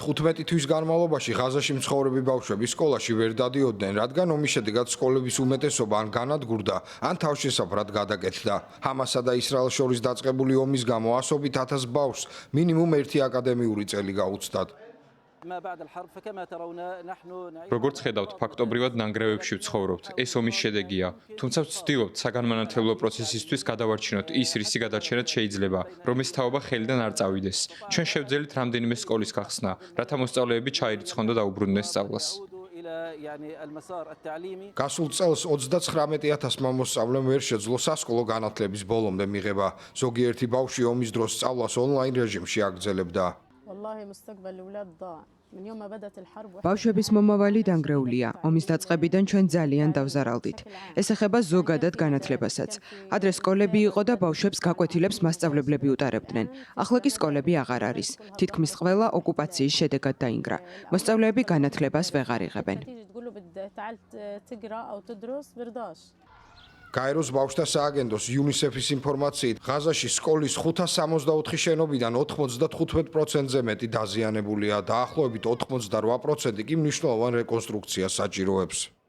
15 თვის განმავლობაში ღაზაში მცხოვრები ბავშვები სკოლაში ვერ დადიოდნენ, რადგან ომის შედეგად სკოლების უმეტესობა ან განადგურდა, ან თავშესაფრად გადაკეთდა. ჰამასსა და ისრაელს შორის დაწყებული ომის გამო ასობით 1000 ბავშვს მინიმუმ ერთი აკადემიური წელი გაუცდათ. როგორც ხედავთ, ფაქტობრივად ნანგრევებში ვცხოვრობთ. ეს ომის შედეგია. თუმცა ვცდილობთ საგანმანათლებლო პროცესისთვის გადავარჩინოთ ის, რისი გადარჩენაც შეიძლება, რომ ეს თაობა ხელიდან არ წავიდეს. ჩვენ შევძელით რამდენიმე სკოლის გახსნა, რათა მოსწავლეები ჩაირიცხონ და დაუბრუნდნენ სწავლას. გასულ წელს 39,000 მოსწავლემ ვერ შეძლო სასკოლო განათლების ბოლომდე მიღება. ზოგიერთი ბავშვი ომის დროს სწავლას ონლაინ რეჟიმში აგრძელებდა. ბავშვების მომავალი დანგრეულია. ომის დაწყებიდან ჩვენ ძალიან დავზარალდით. ეს ეხება ზოგადად განათლებასაც. ადრე სკოლები იყო და ბავშვებს გაკვეთილებს მასწავლებლები უტარებდნენ. ახლა კი სკოლები აღარ არის. თითქმის ყველა ოკუპაციის შედეგად დაინგრა. მოსწავლეები განათლებას ვეღარ იღებენ. გაეროს ბავშვთა სააგენტოს UNICEF-ის ინფორმაციით, ღაზაში სკოლის 564 შენობიდან 95%-ზე მეტი დაზიანებულია, დაახლოებით 88% კი მნიშვნელოვან რეკონსტრუქციას საჭიროებს.